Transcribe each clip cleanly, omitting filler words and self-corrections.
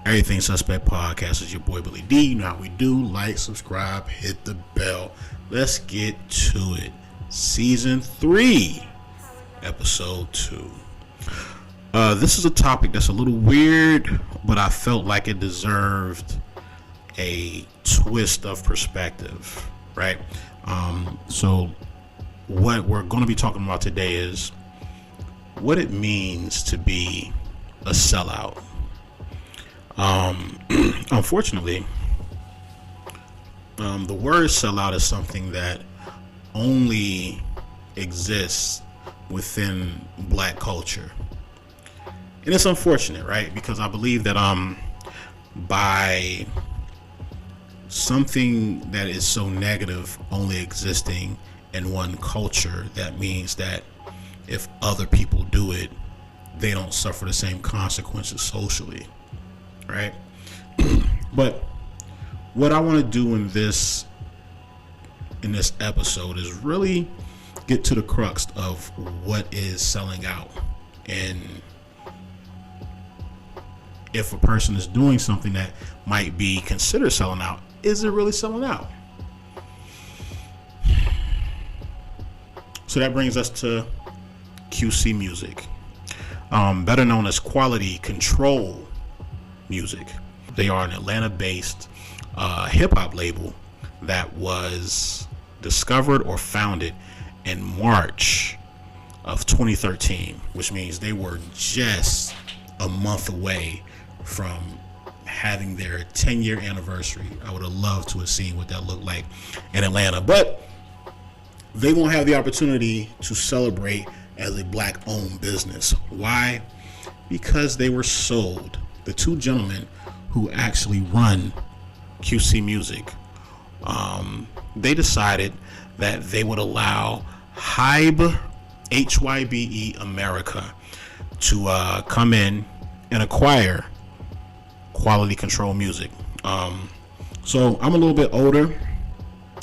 Everything Suspect Podcast is your boy Billy D. You know how we do. Like, subscribe, hit the bell. Let's get to it. Season 3, Episode 2. This is a topic that's a little weird, but I felt like it deserved a twist of perspective, right? So what we're going to be talking about today is what it means to be a sellout. Unfortunately, the word sellout is something that only exists within black culture. And it's unfortunate, right? Because I believe that by something that is so negative only existing in one culture, that means that if other people do it, they don't suffer the same consequences socially, right? But what I want to do in this episode is really get to the crux of what is selling out, and if a person is doing something that might be considered selling out, is it really selling out? So that brings us to QC Music, better known as Quality Control Music. They are an Atlanta-based hip-hop label that was discovered or founded in March of 2013, which means they were just a month away from having their 10-year anniversary. I would have loved to have seen what that looked like in Atlanta, but they won't have the opportunity to celebrate as a black-owned business. Why? Because they were sold. The two gentlemen who actually run QC Music, they decided that they would allow Hybe, Hybe America, to come in and acquire Quality Control Music. So I'm a little bit older,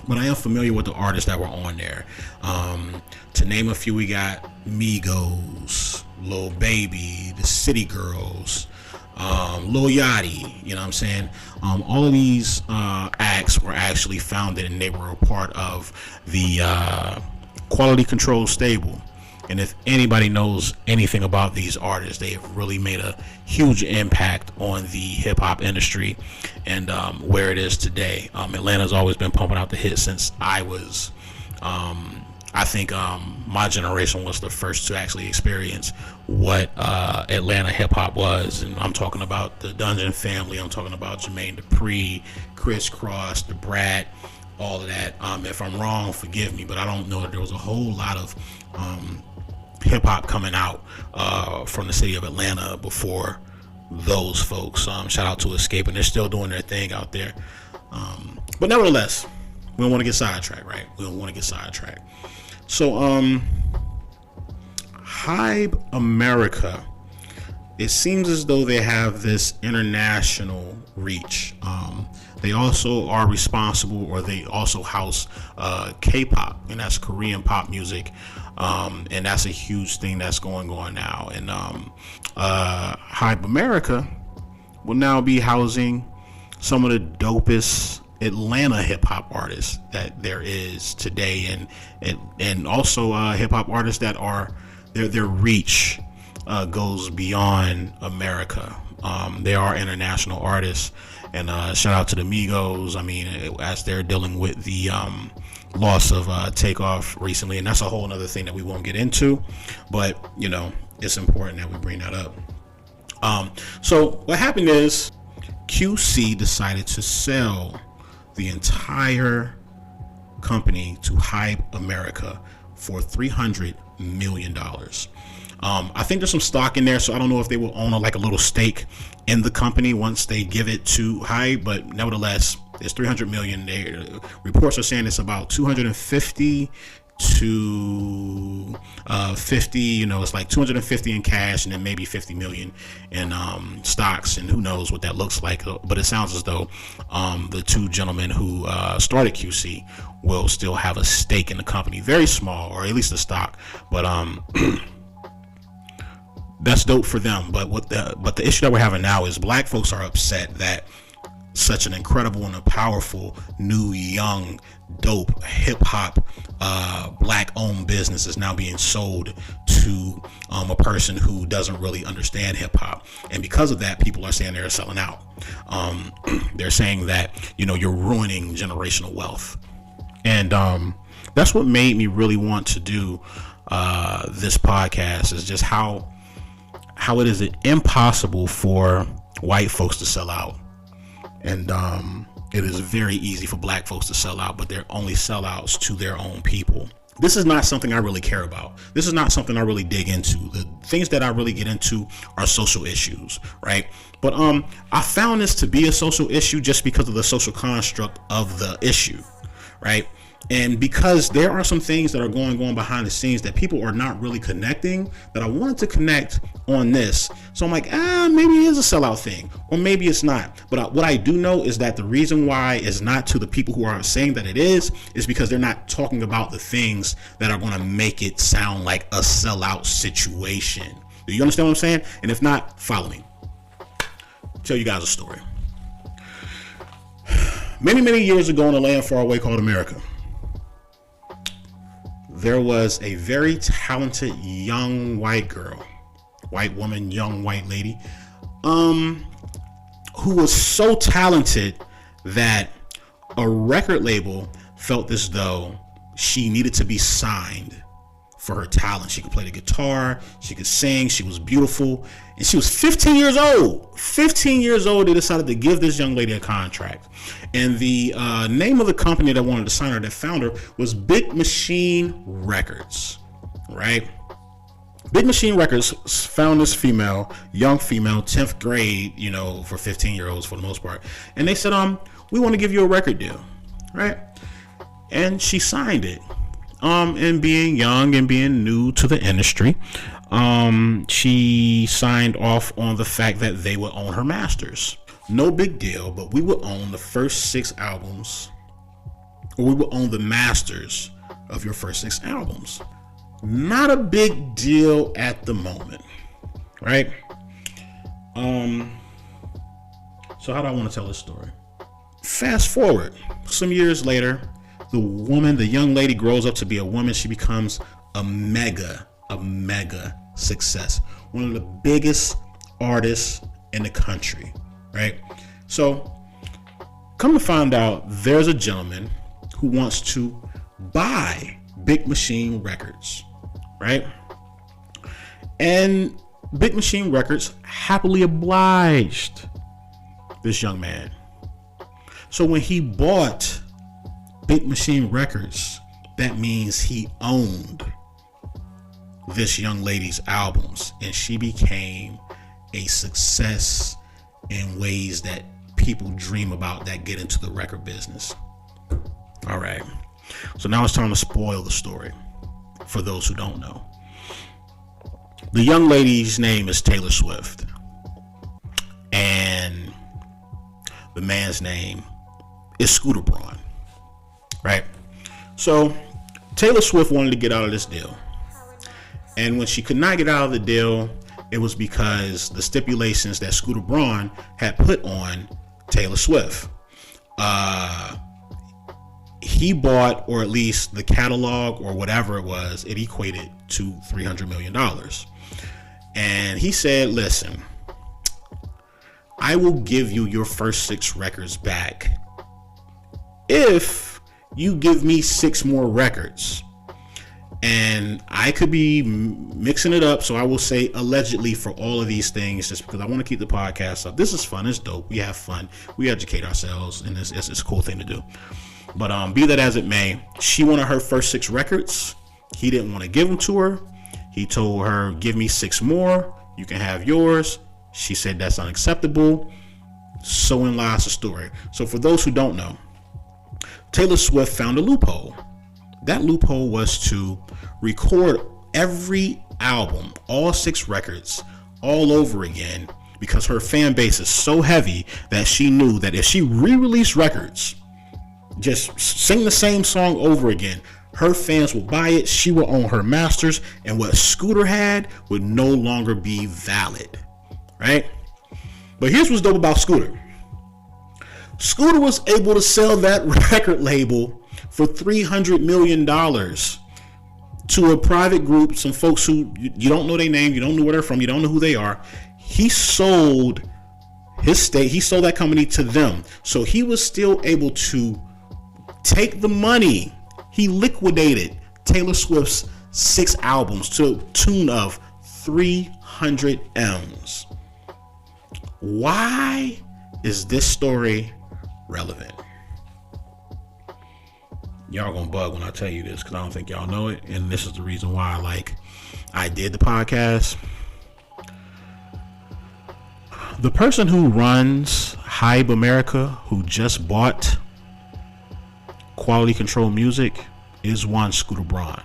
but I am familiar with the artists that were on there. To name a few, we got Migos, Lil Baby, the City Girls, Lil Yachty, you know what I'm saying? All of these acts were actually founded, and they were a part of the Quality Control stable. And if anybody knows anything about these artists, they have really made a huge impact on the hip hop industry and where it is today. Atlanta's always been pumping out the hits since I was, I think my generation was the first to actually experience what Atlanta hip hop was. And I'm talking about the Dungeon Family. I'm talking about Jermaine Dupri, Criss Cross, the Brat, all of that. If I'm wrong, forgive me, but I don't know that there was a whole lot of hip hop coming out from the city of Atlanta before those folks. Shout out to Escape, and they're still doing their thing out there. But nevertheless, we don't want to get sidetracked, right? We don't want to get sidetracked. So, Hybe America, it seems as though they have this international reach. They also are responsible, or they also house K-pop, and that's Korean pop music. And that's a huge thing that's going on now. And Hybe America will now be housing some of the dopest Atlanta hip-hop artists that there is today, and also hip-hop artists that are their reach goes beyond America. They are international artists, and shout out to the Migos. I mean, as they're dealing with the loss of Takeoff recently, and that's a whole other thing that we won't get into, but you know, it's important that we bring that up. So what happened is QC decided to sell the entire company to Hybe America for $300 million. I think there's some stock in there, so I don't know if they will own a little stake in the company once they give it to Hybe, but nevertheless, it's $300 million. Reports are saying it's about 250 to 50, you know, it's like 250 in cash and then maybe 50 million in stocks, and who knows what that looks like. But it sounds as though the two gentlemen who started QC will still have a stake in the company, very small, or at least a stock. But That's dope for them. But the issue that we're having now is black folks are upset that such an incredible and a powerful new young dope hip hop black owned business is now being sold to a person who doesn't really understand hip hop, and because of that, people are saying they're selling out. They're saying that, you know, you're ruining generational wealth, and that's what made me really want to do this podcast, is just how it is impossible for white folks to sell out. And it is very easy for black folks to sell out, but they're only sellouts to their own people. This is not something I really care about. This is not something I really dig into. The things that I really get into are social issues, right? But I found this to be a social issue just because of the social construct of the issue, right? And because there are some things that are going on behind the scenes that people are not really connecting, that I wanted to connect on this. So I'm like, maybe it is a sellout thing, or maybe it's not. But what I do know is that the reason why is not to the people who are saying that it is because they're not talking about the things that are going to make it sound like a sellout situation. Do you understand what I'm saying? And if not, follow me. I'll tell you guys a story. Many, many years ago in a land far away called America, there was a very talented young white girl, white woman, young white lady, who was so talented that a record label felt as though she needed to be signed for her talent. She could play the guitar, she could sing, she was beautiful, and she was 15 years old. 15 years old, they decided to give this young lady a contract. And the name of the company that wanted to sign her, that found her, was Big Machine Records, right? Big Machine Records found this female, young female, 10th grade, you know, for 15-year-olds for the most part. And they said, we want to give you a record deal, right? And she signed it. And being young and being new to the industry, she signed off on the fact that they would own her masters. No big deal, but we would own the first 6 albums, or we would own the masters of your first 6 albums. Not a big deal at the moment, right? So how do I want to tell this story? Fast forward some years later, the young lady grows up to be a woman. She becomes a mega success. One of the biggest artists in the country, right? So come to find out, there's a gentleman who wants to buy Big Machine Records, right? And Big Machine Records happily obliged this young man. So when he bought Big Machine Records, that means he owned this young lady's albums, and she became a success in ways that people dream about that get into the record business. All right, so now it's time to spoil the story for those who don't know. The young lady's name is Taylor Swift, and the man's name is Scooter Braun. Right? So Taylor Swift wanted to get out of this deal. And when she could not get out of the deal, it was because the stipulations that Scooter Braun had put on Taylor Swift. He bought, or at least the catalog or whatever it was, it equated to $300 million. And he said, listen, I will give you your first 6 records back if you give me 6 more records. And I could be mixing it up, so I will say allegedly for all of these things, just because I want to keep the podcast up. This is fun. It's dope. We have fun. We educate ourselves, and it's a cool thing to do. But be that as it may, she wanted her first 6 records. He didn't want to give them to her. He told her, give me 6 more. You can have yours. She said that's unacceptable. So in lies the story. So for those who don't know, Taylor Swift found a loophole. That loophole was to record every album, all 6 records, all over again, because her fan base is so heavy that she knew that if she re-released records, just sing the same song over again, Her fans will buy it. She will own her masters, and what Scooter had would no longer be valid, right? But here's what's dope about Scooter. Scooter was able to sell that record label for $300 million to a private group, some folks who you don't know their name, you don't know where they're from, you don't know who they are. He sold his stake, he sold that company to them. So he was still able to take the money. He liquidated Taylor Swift's 6 albums to a tune of 300 M's. Why is this story relevant? Y'all gonna bug when I tell you this, because I don't think y'all know it, and this is the reason why I did the podcast. The person who runs Hype America, who just bought Quality Control Music, is one Scooter Braun.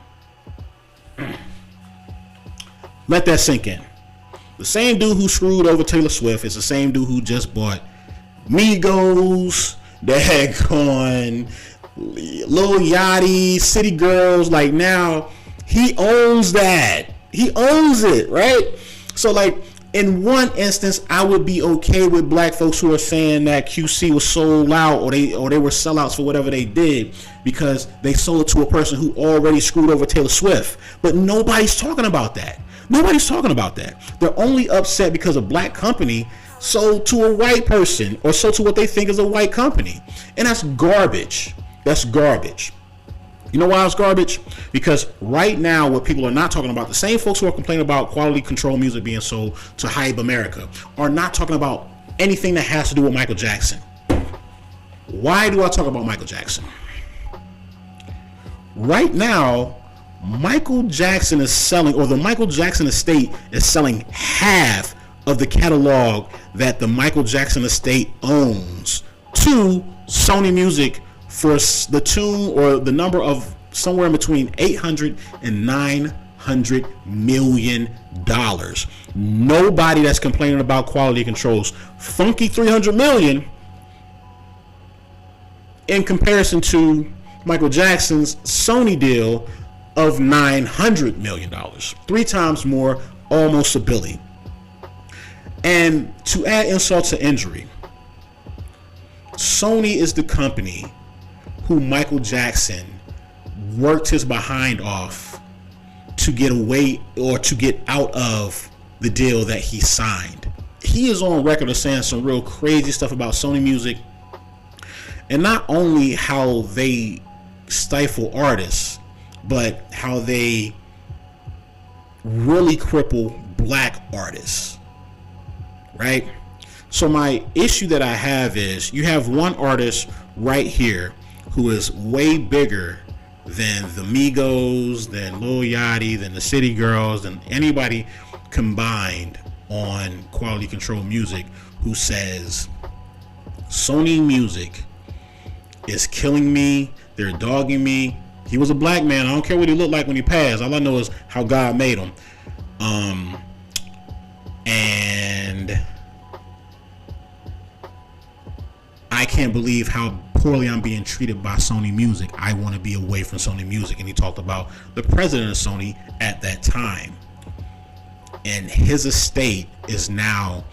Let that sink in. The same dude who screwed over Taylor Swift is the same dude who just bought Migos, Daggone, Lil Yachty, City Girls. Now he owns that. He owns it, right? So in one instance, I would be okay with black folks who are saying that QC was sold out, or they were sellouts for whatever they did, because they sold it to a person who already screwed over Taylor Swift. But nobody's talking about that. Nobody's talking about that. They're only upset because a black company sold to a white person, or sold to what they think is a white company. And that's garbage. That's garbage. You know why it's garbage? Because right now, what people are not talking about, the same folks who are complaining about Quality Control Music being sold to Hype America, are not talking about anything that has to do with Michael Jackson. Why do I talk about Michael Jackson? Right now, Michael Jackson is selling, or the Michael Jackson estate is selling half of the catalog that the Michael Jackson estate owns to Sony Music for the tune or the number of somewhere in between $800 and $900 million. Nobody that's complaining about Quality Control's funky $300 million in comparison to Michael Jackson's Sony deal of $900 million. 3 times more, almost $1 billion. And to add insult to injury, Sony is the company who Michael Jackson worked his behind off to get away, or to get out of the deal that he signed. He is on record of saying some real crazy stuff about Sony Music, and not only how they stifle artists, but how they really cripple black artists, right? So my issue that I have is, you have one artist right here who is way bigger than the Migos, than Lil Yachty, than the City Girls, than anybody combined on Quality Control Music, who says Sony Music is killing me, they're dogging me. He was a black man. I don't care what he looked like when he passed. All I know is how God made him. And I can't believe how poorly I'm being treated by Sony Music. I want to be away from Sony Music. And he talked about the president of Sony at that time. And his estate is now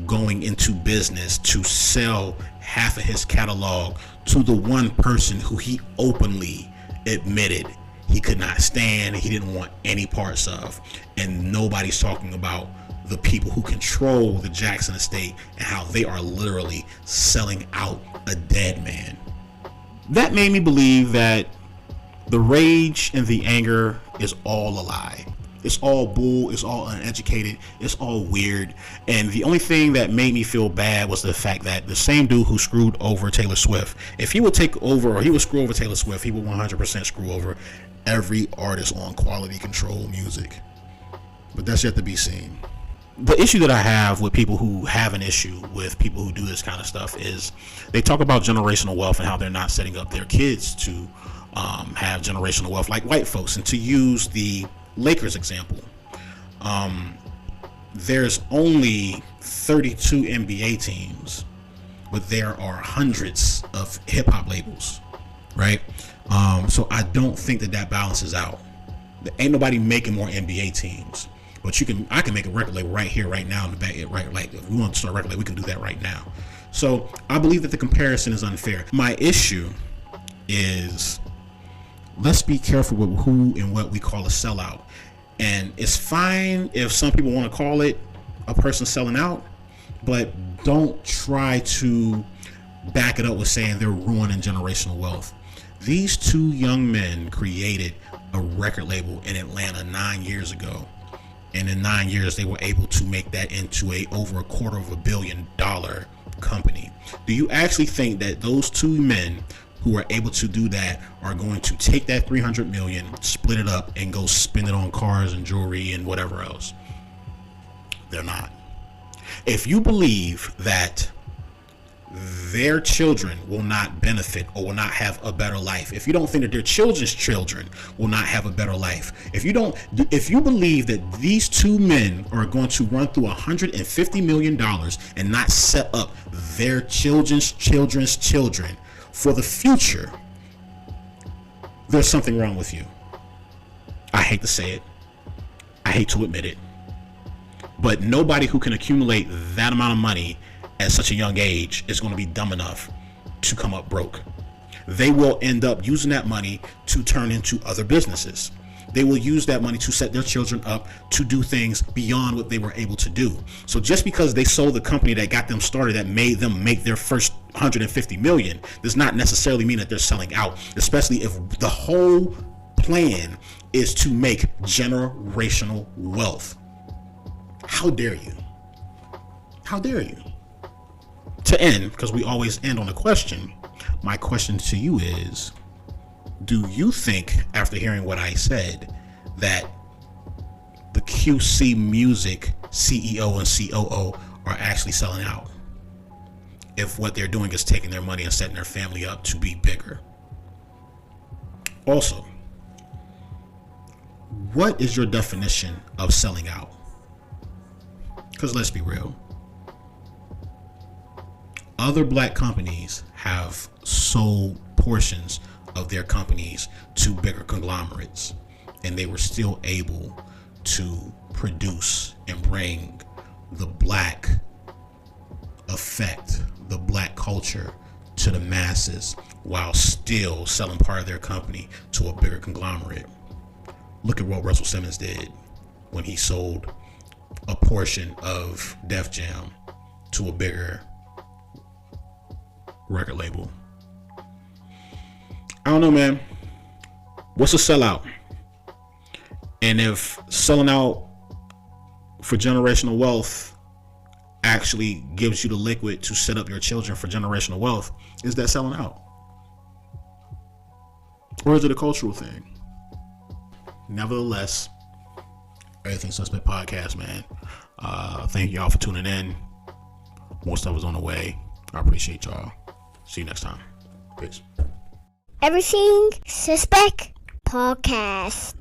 going into business to sell half of his catalog to the one person who he openly admitted he could not stand, he didn't want any parts of. And nobody's talking about the people who control the Jackson estate and how they are literally selling out a dead man. That made me believe that the rage and the anger is all a lie. It's all bull, it's all uneducated, it's all weird. And the only thing that made me feel bad was the fact that the same dude who screwed over Taylor Swift, if he would take over, or he would screw over Taylor Swift, he would 100% screw over every artist on Quality Control Music. But that's yet to be seen. The issue that I have with people who have an issue with people who do this kind of stuff is they talk about generational wealth and how they're not setting up their kids to have generational wealth like white folks. And to use the Lakers example, there's only 32 NBA teams, but there are hundreds of hip-hop labels, right? So I don't think that balances out. There ain't nobody making more NBA teams, but I can make a record label right here, right now in the back, right? Like if we want to start a record label, we can do that right now. So I believe that the comparison is unfair. My issue is, let's be careful with who and what we call a sellout. And it's fine if some people want to call it a person selling out, but don't try to back it up with saying they're ruining generational wealth. These two young men created a record label in Atlanta 9 years ago, and in 9 years they were able to make that into over $250 million company. Do you actually think that those two men who are able to do that are going to take that 300 million, split it up, and go spend it on cars and jewelry and whatever else? They're not. If you believe that their children will not benefit or will not have a better life, if you don't think that their children's children will not have a better life, if you believe that these two men are going to run through $150 million and not set up their children's children for the future, there's something wrong with you. I hate to say it. I hate to admit it. But nobody who can accumulate that amount of money at such a young age is going to be dumb enough to come up broke. They will end up using that money to turn into other businesses. They will use that money to set their children up to do things beyond what they were able to do. So just because they sold the company that got them started, that made them make their first 150 million, does not necessarily mean that they're selling out, especially if the whole plan is to make generational wealth. How dare you? How dare you? To end, because we always end on a question, my question to you is, do you think, after hearing what I said, that the QC Music CEO and COO are actually selling out, if what they're doing is taking their money and setting their family up to be bigger? Also, what is your definition of selling out? Because let's be real. Other black companies have sold portions of their companies to bigger conglomerates, and they were still able to produce and bring the black effect, the black culture to the masses, while still selling part of their company to a bigger conglomerate. Look at what Russell Simmons did when he sold a portion of Def Jam to a bigger record label. I don't know, man. What's a sellout? And if selling out for generational wealth actually gives you the liquid to set up your children for generational wealth, is that selling out? Or is it a cultural thing? Nevertheless, Everything Suspect Podcast, man. Thank y'all for tuning in. More stuff is on the way. I appreciate y'all. See you next time. Peace. Everything Suspect Podcast.